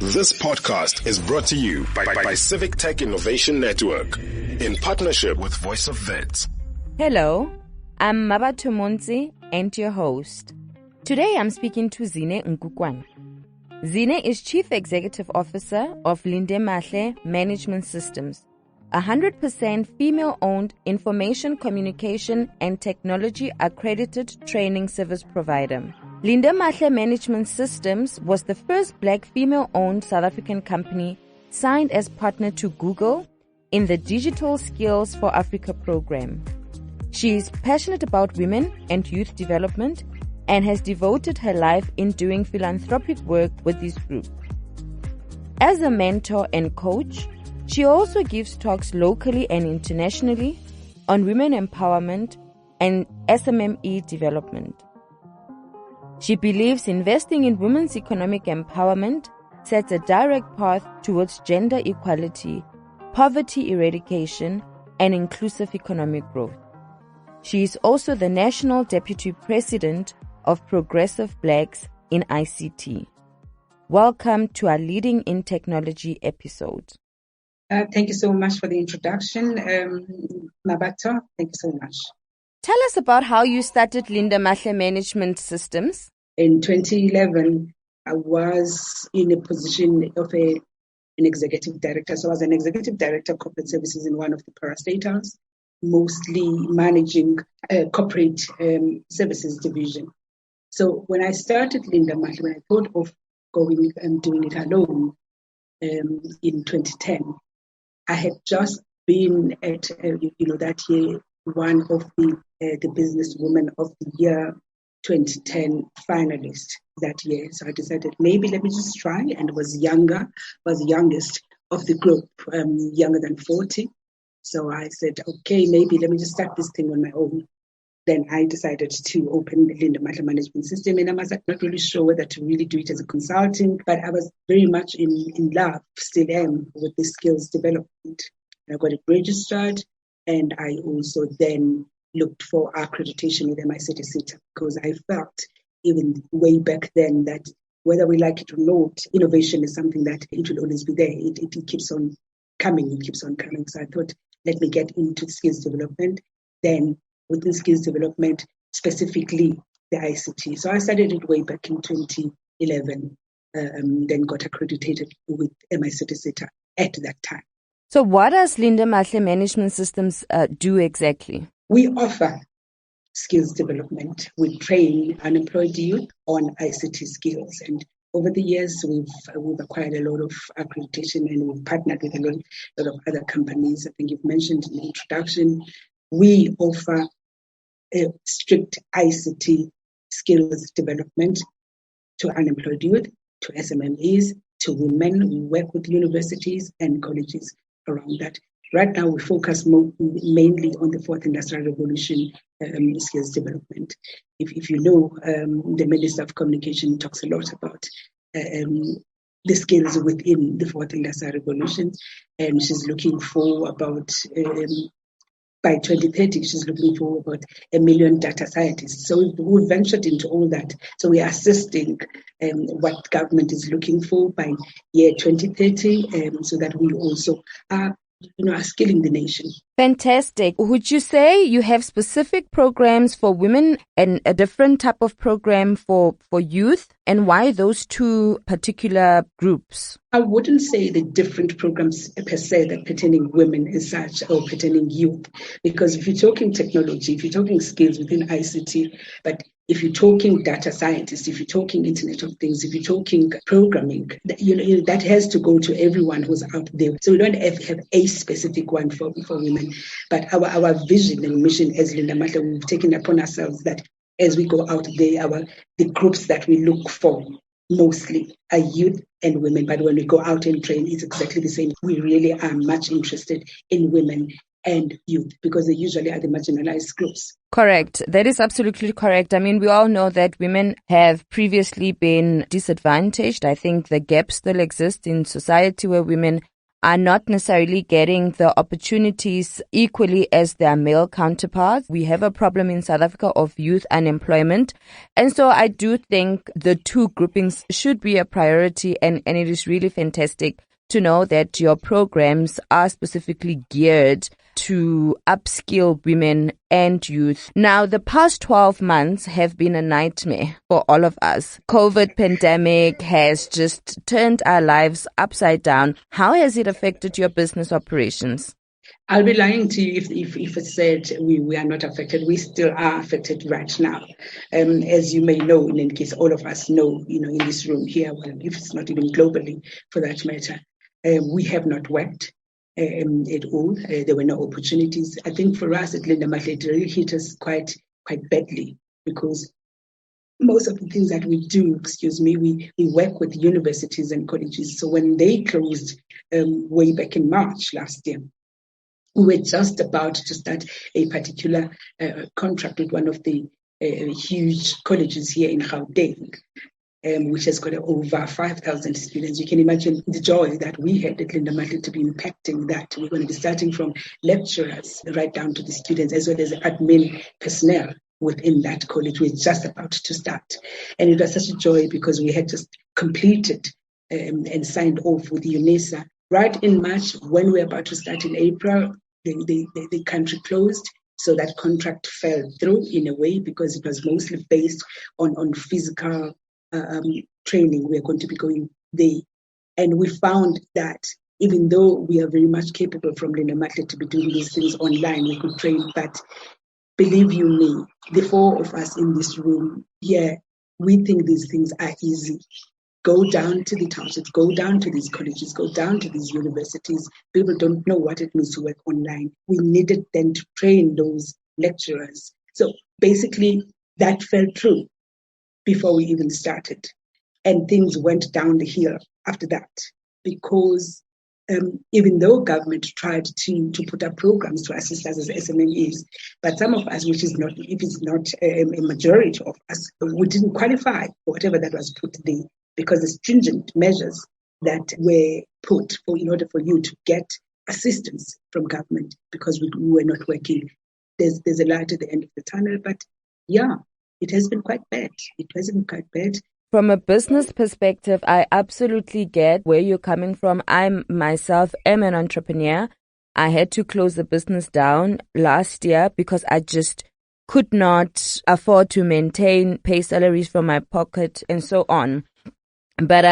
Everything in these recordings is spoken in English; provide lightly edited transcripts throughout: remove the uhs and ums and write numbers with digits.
This podcast is brought to you by Civic Tech Innovation Network in partnership with Voice of Vets. Hello, I'm Mmabatho Montse and your host. Today I'm speaking to Zine Nkukwana. Zine is Chief Executive Officer of Lindamahle Management Systems, a 100% female-owned information communication and technology accredited training service provider. Lindamahle Management Systems was the first black female-owned South African company signed as partner to Google in the Digital Skills for Africa program. She is passionate about women and youth development and has devoted her life in doing philanthropic work with this group. As a mentor and coach, she also gives talks locally and internationally on women empowerment and SMME development. She believes investing in women's economic empowerment sets a direct path towards gender equality, poverty eradication, and inclusive economic growth. She is also the National Deputy President of Progressive Blacks in ICT. Welcome to our Leading in Technology episode. Thank you so much for the introduction, Mmabatho. Thank you so much. Tell us about how you started Lindamahle Management Systems. In 2011, I was in a position of an executive director. So I was an executive director of corporate services in one of the parastatals, mostly managing corporate services division. So when I started Lindamahle, when I thought of going and doing it alone in 2010, I had just been at, that year, one of the Businesswoman of the Year 2010 finalist that year. So I decided maybe let me just try, and was the youngest of the group, younger than 40. So I said, okay, maybe let me just start this thing on my own. Then I decided to open the Lindamahle Management System, and I was not really sure whether to really do it as a consulting, but I was very much in love, still am, with the skills development. I got it registered, and I also then looked for accreditation with MICT because I felt even way back then that whether we like it or not, innovation is something that it will always be there. It keeps on coming. So I thought, let me get into skills development. Then within skills development, specifically the ICT. So I started it way back in 2011, then got accredited with MICT at that time. So what does Lindamahle Management Systems do exactly? We offer skills development. We train unemployed youth on ICT skills. And over the years, we've acquired a lot of accreditation, and we've partnered with a lot of other companies. I think you've mentioned in the introduction. We offer a strict ICT skills development to unemployed youth, to SMMEs, to women. We work with universities and colleges around that. Right now, we focus mainly on the fourth industrial revolution skills development. If you know, the Minister of Communication talks a lot about the skills within the fourth industrial revolution, and she's looking for about by 2030, she's looking for about 1 million data scientists. So we've ventured into all that. So we are assisting what government is looking for by year 2030, so that we also are skilling the nation. Fantastic. Would you say you have specific programs for women and a different type of program for youth? And why those two particular groups? I wouldn't say the different programs per se that pertaining women as such or pertaining youth. Because if you're talking technology, if you're talking skills within ICT, but if you're talking data scientists, if you're talking Internet of Things, if you're talking programming, that has to go to everyone who's out there. So we don't have a specific one for women. But our vision and mission as Lindamahle, we've taken upon ourselves that as we go out there, the groups that we look for mostly are youth and women. But when we go out and train, it's exactly the same. We really are much interested in women and youth because they usually are the marginalized groups. Correct. That is absolutely correct. I mean, we all know that women have previously been disadvantaged. I think the gap still exists in society where women are not necessarily getting the opportunities equally as their male counterparts. We have a problem in South Africa of youth unemployment. And so I do think the two groupings should be a priority, and it is really fantastic to know that your programs are specifically geared to upskill women and youth. Now, the past 12 months have been a nightmare for all of us. COVID pandemic has just turned our lives upside down. How has it affected your business operations? I'll be lying to you if I said we are not affected. We still are affected right now. As you may know, in any case, all of us know, in this room here, well, if it's not even globally for that matter, we have not worked at all. There were no opportunities. I think for us at Lindamahle, it really hit us quite badly, because most of the things that we do, we work with universities and colleges. So when they closed way back in March last year, we were just about to start a particular contract with one of the huge colleges here in Gauteng, which has got over 5,000 students. You can imagine the joy that we had at Lindamahle to be impacting that. We're going to be starting from lecturers right down to the students, as well as admin personnel within that college. We're just about to start. And it was such a joy because we had just completed and signed off with UNESA right in March. When we were about to start in April, the country closed. So that contract fell through in a way, because it was mostly based on physical training. We are going to be going there. And we found that even though we are very much capable from Lindamahle to be doing these things online, we could train, but believe you me, the four of us in this room here, we think these things are easy. Go down to the townships, go down to these colleges, go down to these universities. People don't know what it means to work online. We needed then to train those lecturers. So basically, that fell through before we even started. And things went down the hill after that, because even though government tried to put up programs to assist us as SMMEs, but some of us, which is not, if it's not a majority of us, we didn't qualify for whatever that was put there, because the stringent measures that were put in order for you to get assistance from government, because we were not working. There's a light at the end of the tunnel, but yeah, it has been quite bad. It has been quite bad. From a business perspective, I absolutely get where you're coming from. I myself am an entrepreneur. I had to close the business down last year because I just could not afford to pay salaries from my pocket and so on. But,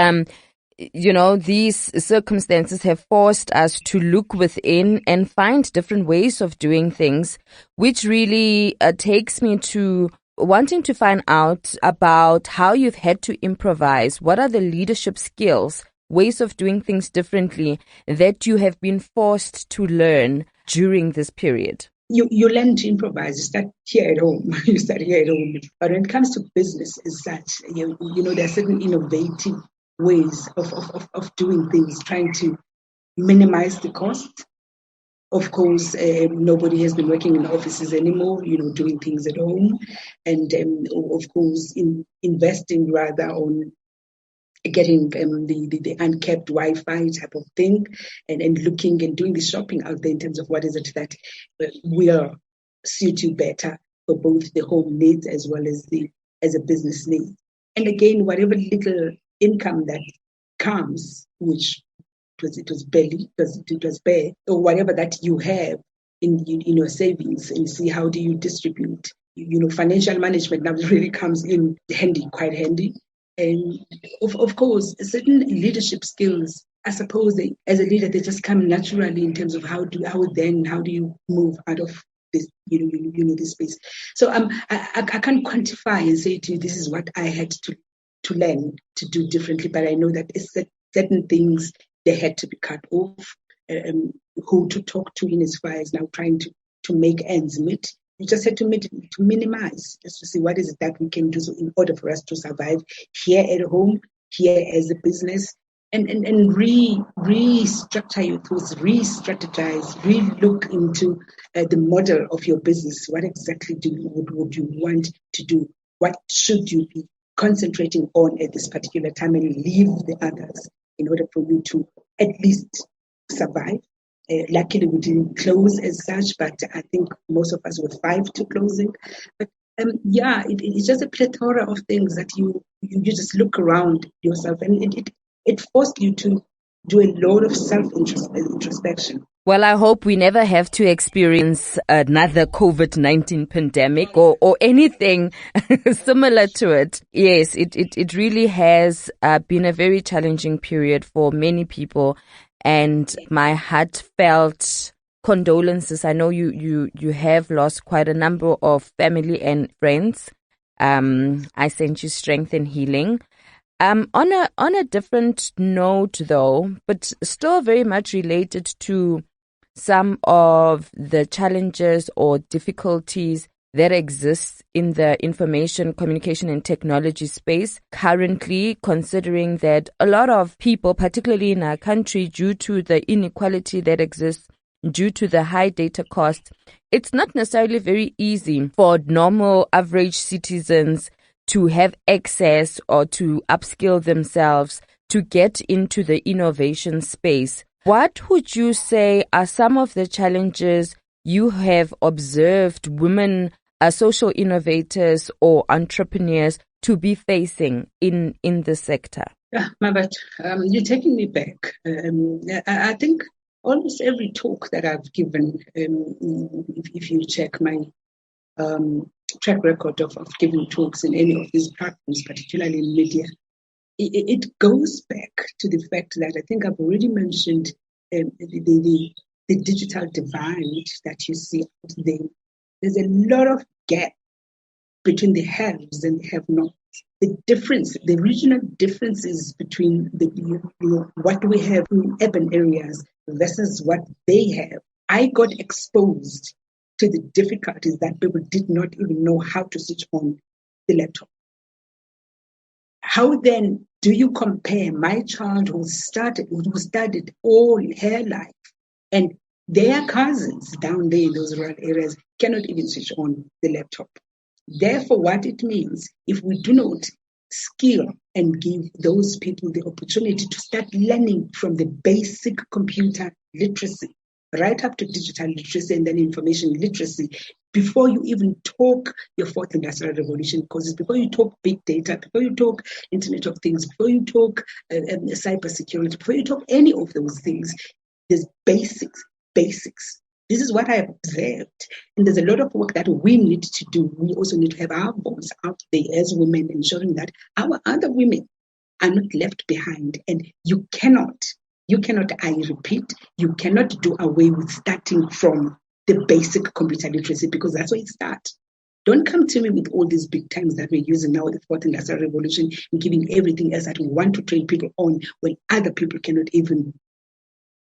these circumstances have forced us to look within and find different ways of doing things, which really takes me to wanting to find out about how you've had to improvise. What are the leadership skills, ways of doing things differently that you have been forced to learn during this period? You learn to improvise. You start here at home. But when it comes to business as such, there are certain innovative ways of doing things, trying to minimize the cost. Of course, nobody has been working in offices anymore, doing things at home. And of course, investing rather on getting the uncapped Wi-Fi type of thing, and looking and doing the shopping out there in terms of what is it that will suit you better for both the home needs as well as a business need. And again, whatever little income that comes, which it was bare, or whatever that you have in your savings, and see how do you distribute. Financial management now really comes in handy, quite handy. And of course, certain leadership skills, I suppose as a leader, they just come naturally in terms of how do you move out of this, this space. So I can't quantify and say to you, this is what I had to learn to do differently, but I know that it's certain things, they had to be cut off. Who to talk to in as far as now trying to make ends meet. You just had to minimize, just to see what is it that we can do in order for us to survive here at home, here as a business, and restructure your thoughts, re-strategize, re-look into the model of your business. What exactly would you want to do? What should you be concentrating on at this particular time, and leave the others in order for you to at least survive. Luckily, we didn't close as such, but I think most of us were 5 to closing. But it's just a plethora of things that you just look around yourself, and it forced you to do a lot of self-introspection. Well, I hope we never have to experience another COVID-19 pandemic or anything similar to it. Yes, it really has been a very challenging period for many people, and my heartfelt condolences. I know you have lost quite a number of family and friends. I send you strength and healing. On a different note though, but still very much related to some of the challenges or difficulties that exist in the information, communication and technology space currently, considering that a lot of people, particularly in our country, due to the inequality that exists, due to the high data costs, it's not necessarily very easy for normal average citizens to have access or to upskill themselves to get into the innovation space. What would you say are some of the challenges you have observed women, social innovators or entrepreneurs to be facing in the sector? Yeah, Mmabatho, you're taking me back. I think almost every talk that I've given, if you check my track record of giving talks in any of these platforms, particularly in media, it goes back to the fact that I think I've already mentioned the digital divide that you see out there. There's a lot of gap between the haves and the have-nots. The difference, the regional differences between what we have in urban areas versus what they have. I got exposed to the difficulties that people did not even know how to switch on the laptop. How then do you compare my child who studied all her life and their cousins down there in those rural areas cannot even switch on the laptop? Therefore, what it means, if we do not skill and give those people the opportunity to start learning from the basic computer literacy, right up to digital literacy and then information literacy, before you even talk your fourth industrial revolution courses, before you talk big data, before you talk Internet of Things, before you talk cybersecurity, before you talk any of those things, there's basics. This is what I observed. And there's a lot of work that we need to do. We also need to have our voice out there as women, ensuring that our other women are not left behind. And you cannot, I repeat, you cannot do away with starting from the basic computer literacy, because that's where it starts. Don't come to me with all these big terms that we're using now, the fourth industrial revolution, and giving everything else that we want to train people on when other people cannot even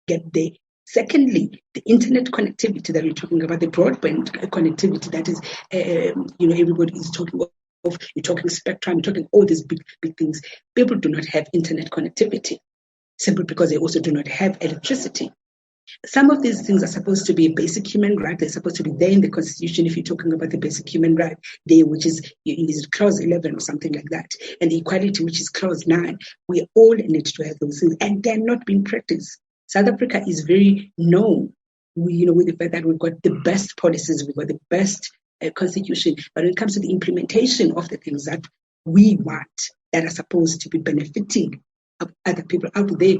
get there. Secondly, the internet connectivity that we're talking about, the broadband connectivity that is, everybody is talking of. You're talking spectrum, you're talking all these big things. People do not have internet connectivity simply because they also do not have electricity. Some of these things are supposed to be a basic human right. They're supposed to be there in the Constitution if you're talking about the basic human right there, which is clause 11 or something like that. And the equality, which is clause 9. We all need to have those things, and they're not being practiced. South Africa is very known, with the fact that we've got the best policies, we've got the best constitution. But when it comes to the implementation of the things that we want, that are supposed to be benefiting other people out there,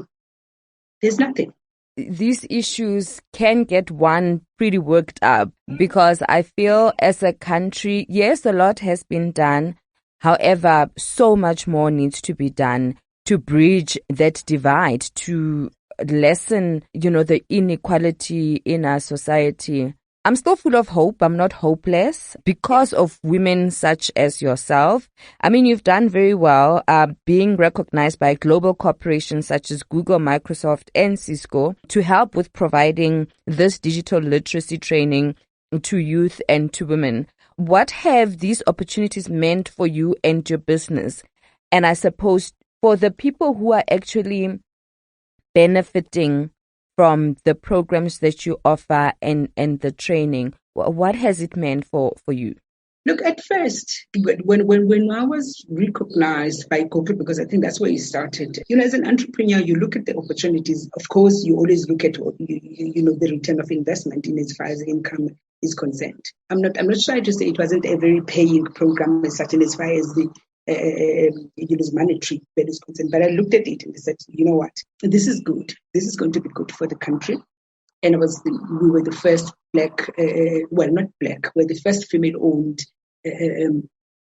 there's nothing. These issues can get one pretty worked up, because I feel as a country, yes, a lot has been done. However, so much more needs to be done to bridge that divide, to lessen, the inequality in our society. I'm still full of hope. I'm not hopeless because of women such as yourself. I mean, you've done very well, being recognized by global corporations such as Google, Microsoft, and Cisco to help with providing this digital literacy training to youth and to women. What have these opportunities meant for you and your business? And I suppose for the people who are actually benefiting from the programs that you offer and the training, what has it meant for you? Look, at first, when I was recognized by Google, because I think that's where you started, as an entrepreneur, you look at the opportunities. Of course, you always look at, the return of investment in as far as income is concerned. I'm not trying to say it wasn't a very paying program as such, and as far as the monetary value is concerned. But I looked at it and I said, you know what, this is good. This is going to be good for the country. And we were the first black, not black, we're the first female-owned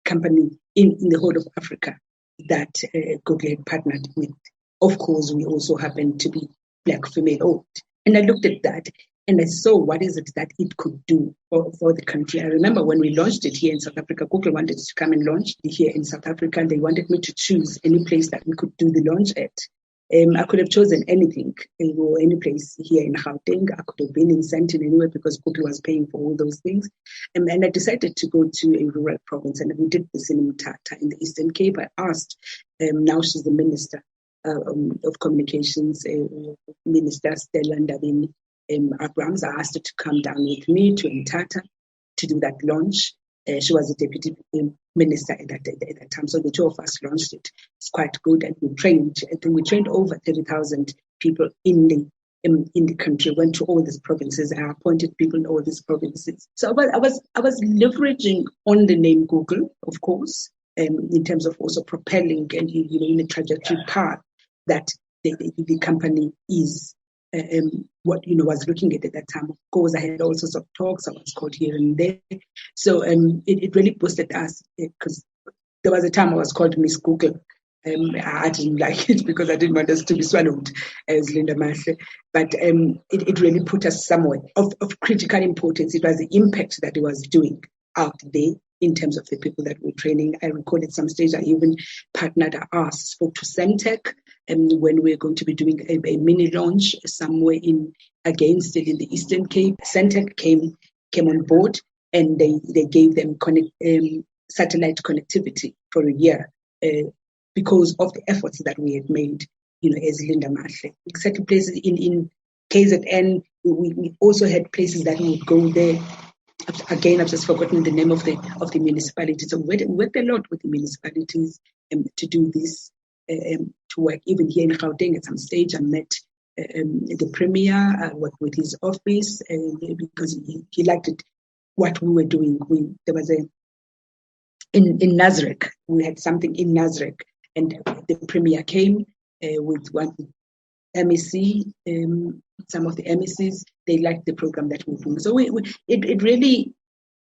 company in the whole of Africa that Google had partnered with. Of course, we also happen to be black female-owned. And I looked at that and I saw what is it that it could do for the country. I remember when we launched it here in South Africa, Google wanted to come and launch it here in South Africa, and they wanted me to choose any place that we could do the launch at. I could have chosen anything, or any place here in Gauteng. I could have been in Sandton anywhere because Google was paying for all those things. And I decided to go to a rural province, and we did this in Mthatha in the Eastern Cape. I asked, now she's the Minister of Communications, Minister Stella Ndabeni Abrams. I asked her to come down with me to Mthatha to do that launch. She was a deputy minister at that time. So the two of us launched it. It's quite good. And we trained, I think we trained over 30,000 people in the country, went to all these provinces. I appointed people in all these provinces. So I was leveraging on the name Google, of course, in terms of also propelling and, in a trajectory path that the company is was looking at that time. Of course, I had all sorts of talks. I was called here and there. So it really boosted us because there was a time I was called Miss Google. I didn't like it because I didn't want us to be swallowed as Lindamahle. But it really put us somewhere of critical importance. It was the impact that it was doing out there in terms of the people that we're training. I recall at some stage I even partnered, spoke to Centec, when we're going to be doing a mini launch somewhere still in the Eastern Cape. Centec came on board and they gave them satellite connectivity for a year because of the efforts that we had made, as Lindamahle. Certain places in KZN, we also had places that we would go there. Again, I've just forgotten the name of the municipality. So we worked a lot with the municipalities to do this, to work. Even here in Gauteng, at some stage, I met the Premier. I worked with his office because he liked it, what we were doing. There was in Nazareth. We had something in Nazareth, and the Premier came with one MEC. Some of the MECs, they liked the program that we were doing. So it really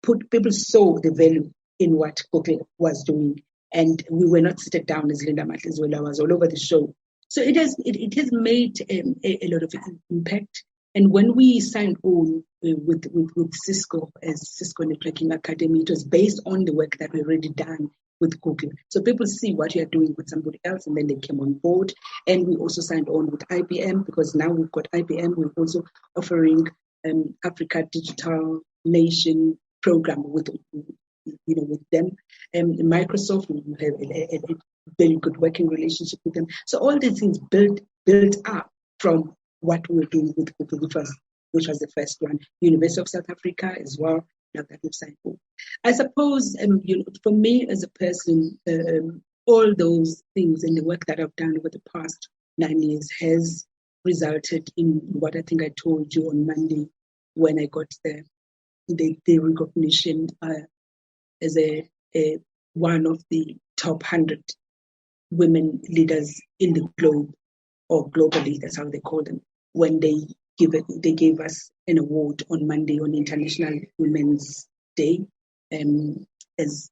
people saw the value in what Google was doing, and we were not seated down as Lindamahle as well. I was all over the show. So it has made a lot of impact. And when we signed on with Cisco as Cisco Networking Academy, it was based on the work that we already done with Google. So people see what you're doing with somebody else, and then they came on board. And we also signed on with IBM, because now we've got IBM. We're also offering Africa Digital Nation program with them. Microsoft, we have a very good working relationship with them. So all these things built up from what we were doing with Google, which was the first one. University of South Africa as well. Now that we've signed on. I suppose, for me as a person, all those things and the work that I've done over the past 9 years has resulted in what I think I told you on Monday when I got the recognition as one of the top 100 women leaders in the globe, or globally, that's how they call them, when they gave us an award on Monday on International Women's Day, as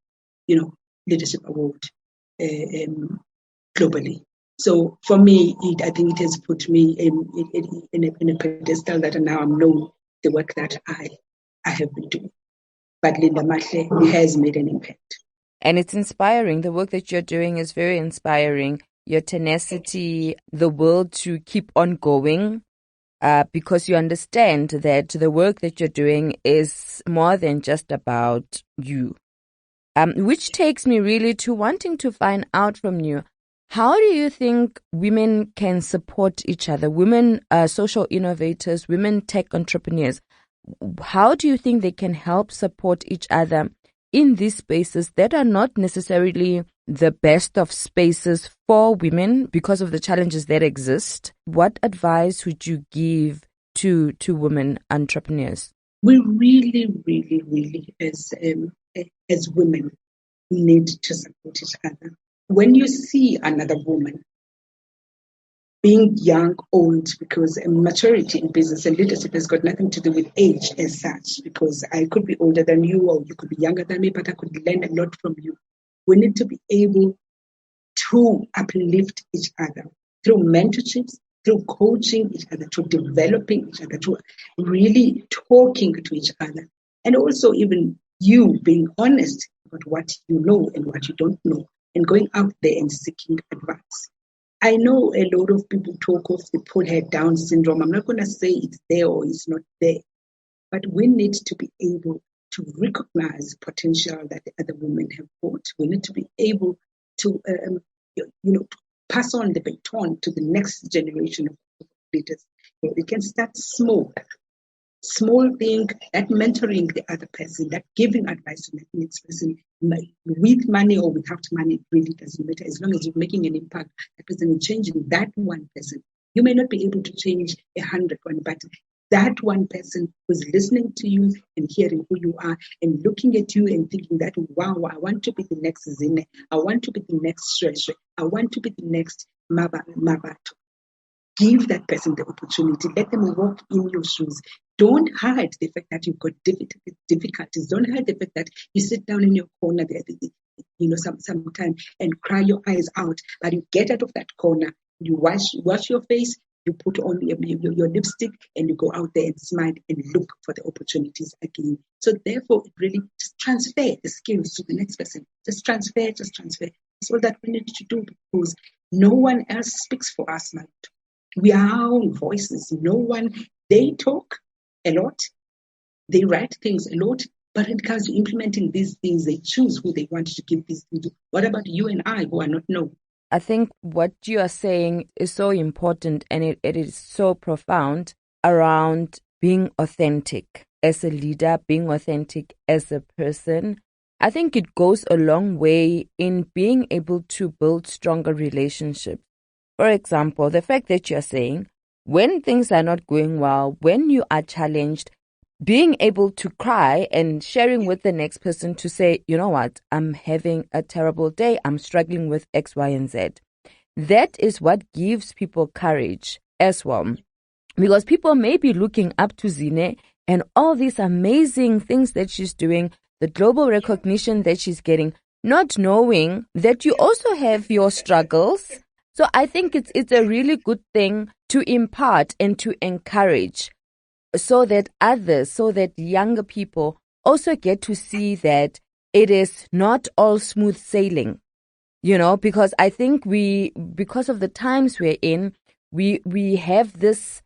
leadership award globally. So for me, I think it has put me in a pedestal that now I'm known the work that I have been doing. But Lindamahle has made an impact. And it's inspiring. The work that you're doing is very inspiring. Your tenacity, the will to keep on going, because you understand that the work that you're doing is more than just about you. Which takes me really to wanting to find out from you, how do you think women can support each other? Women social innovators, women tech entrepreneurs. How do you think they can help support each other in these spaces that are not necessarily the best of spaces for women because of the challenges that exist, what advice would you give to women entrepreneurs? We really, really, really, as women, need to support each other. When you see another woman, being young, old, because maturity in business and leadership has got nothing to do with age as such, because I could be older than you or you could be younger than me, but I could learn a lot from you. We need to be able to uplift each other through mentorships, through coaching each other, through developing each other, through really talking to each other. And also even you being honest about what you know and what you don't know, and going out there and seeking advice. I know a lot of people talk of the poor head down syndrome. I'm not going to say it's there or it's not there, but we need to be able to recognize potential that the other women have got. We need to be able to, pass on the baton to the next generation of leaders. It can start small thing, that mentoring the other person, that giving advice to the next person, with money or without money, it really doesn't matter. As long as you're making an impact, that person is changing that one person. You may not be able to change 100, but that one person who's listening to you and hearing who you are and looking at you and thinking that, wow, I want to be the next Zine, I want to be the next Shreshe, I want to be the next Mmabatho. Give that person the opportunity. Let them walk in your shoes. Don't hide the fact that you've got difficulties. Don't hide the fact that you sit down in your corner there, sometime and cry your eyes out. But you get out of that corner, you wash your face, you put on your lipstick, and you go out there and smile and look for the opportunities again. So therefore, it really just transfer the skills to the next person. Just transfer. That's all that we need to do, because no one else speaks for us, man. We are our own voices. They talk a lot, they write things a lot, but when it comes to implementing these things, they choose who they want to give these things to. What about you and I who are not known? I think what you are saying is so important, and it is so profound around being authentic as a leader, being authentic as a person. I think it goes a long way in being able to build stronger relationships. For example, the fact that you're saying when things are not going well, when you are challenged, being able to cry and sharing with the next person to say, you know what, I'm having a terrible day, I'm struggling with X, Y, and Z. That is what gives people courage as well. Because people may be looking up to Zine and all these amazing things that she's doing, the global recognition that she's getting, not knowing that you also have your struggles. So I think it's a really good thing to impart and to encourage so that younger people also get to see that it is not all smooth sailing, because I think because of the times we're in, we have this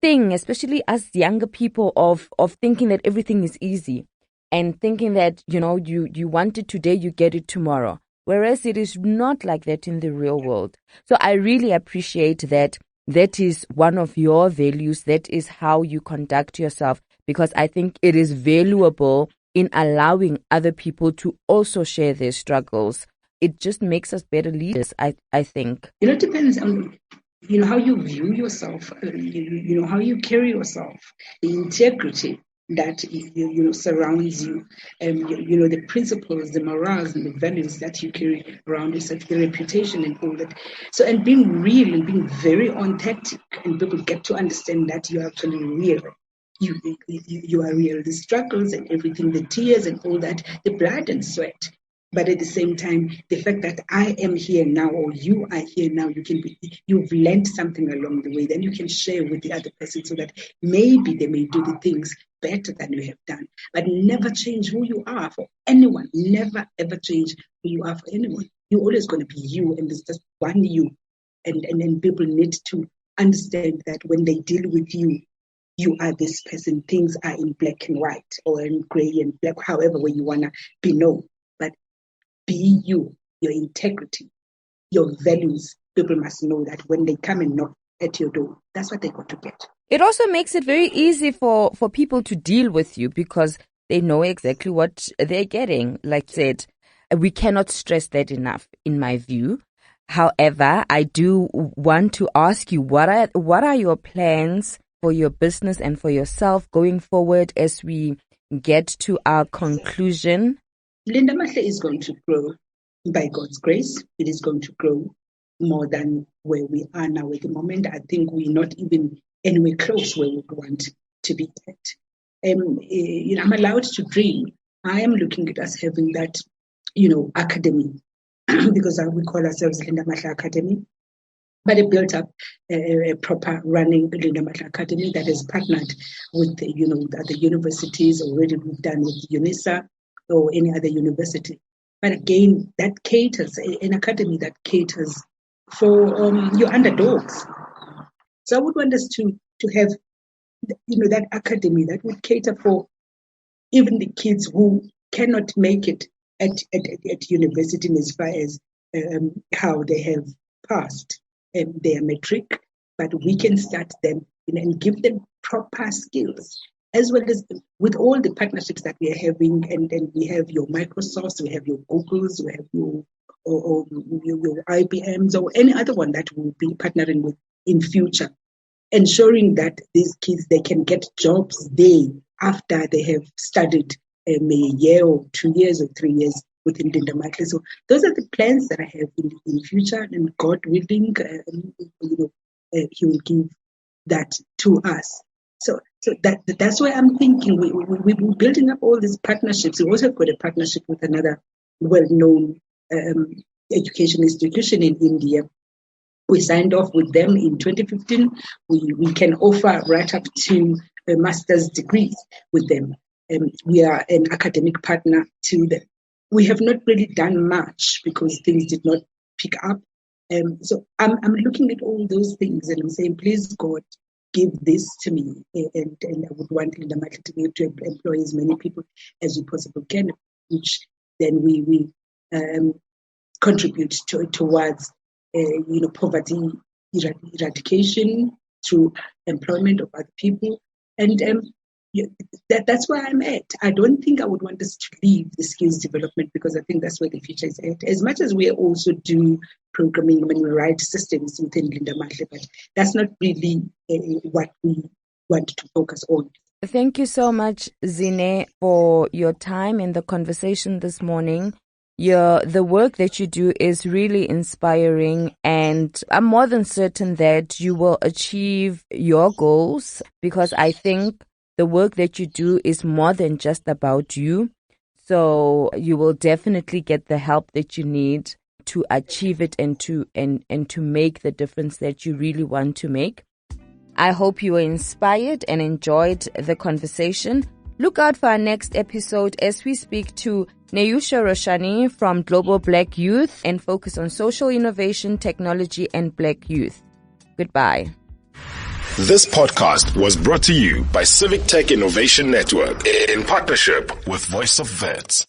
thing, especially as younger people, of thinking that everything is easy and thinking that, you want it today, you get it tomorrow. Whereas it is not like that in the real world. So I really appreciate that. That is one of your values. That is how you conduct yourself, because I think it is valuable in allowing other people to also share their struggles. It just makes us better leaders, I think. It depends on how you view yourself, how you carry yourself, the integrity that surrounds you, and the principles, the morals, and the values that you carry around yourself, the reputation and all that. So, and being real and being very authentic, and people get to understand that you're actually real. You are real. The struggles and everything, the tears and all that, the blood and sweat. But at the same time, the fact that I am here now, or you are here now, you've learned something along the way, then you can share with the other person so that maybe they may do the things better than you have done. But never change who you are for anyone. Never, ever change who you are for anyone. You're always going to be you, and there's just one you. And people need to understand that when they deal with you, you are this person. Things are in black and white, or in gray and black, however way you want to be known. But be you, your integrity, your values. People must know that when they come and knock at your door, that's what they got to get. It also makes it very easy for people to deal with you, because they know exactly what they're getting. Like I said, we cannot stress that enough, in my view. However, I do want to ask you, what are your plans for your business and for yourself going forward as we get to our conclusion? Lindamahle is going to grow by God's grace. It is going to grow more than where we are now at the moment. I think we're not even anywhere close where we want to be at. I'm allowed to dream. I am looking at us having that, academy, because we call ourselves Lindamahle Academy. But it built up a proper running Lindamahle Academy that has partnered with the universities already. We've done with UNISA or any other university. But again, that caters, an academy that caters for your underdogs. So I would want us to have, that academy that would cater for even the kids who cannot make it at university as far as how they have passed their matric, but we can start them and give them proper skills, as well as with all the partnerships that we are having. And we have your Microsofts, we have your Googles, we have your IBMs, or any other one that we'll be partnering with in future, ensuring that these kids, they can get jobs there after they have studied a year or 2 years or 3 years within Lindamahle. So those are the plans that I have in the future, and God willing, He will give that to us. So that's why I'm thinking we're building up all these partnerships. We also have got a partnership with another well-known education institution in India. We signed off with them in 2015. We can offer right up to a master's degrees with them. We are an academic partner to them. We have not really done much because things did not pick up. So I'm looking at all those things and I'm saying, please God, give this to me. And I would want Lindamahle to be able to employ as many people as we possibly can, which then we contribute towards poverty eradication through employment of other people. And that's where I'm at. I don't think I would want us to leave the skills development, because I think that's where the future is at. As much as we also do programming and we write systems within Lindamahle, but that's not really what we want to focus on. Thank you so much, Zine, for your time in the conversation this morning. The work that you do is really inspiring, and I'm more than certain that you will achieve your goals, because I think the work that you do is more than just about you. So you will definitely get the help that you need to achieve it and to make the difference that you really want to make. I hope you were inspired and enjoyed the conversation. Look out for our next episode as we speak to Neyusha Roshani from Global Black Youth and focus on social innovation, technology, and Black youth. Goodbye. This podcast was brought to you by Civic Tech Innovation Network in partnership with Voice of Vets.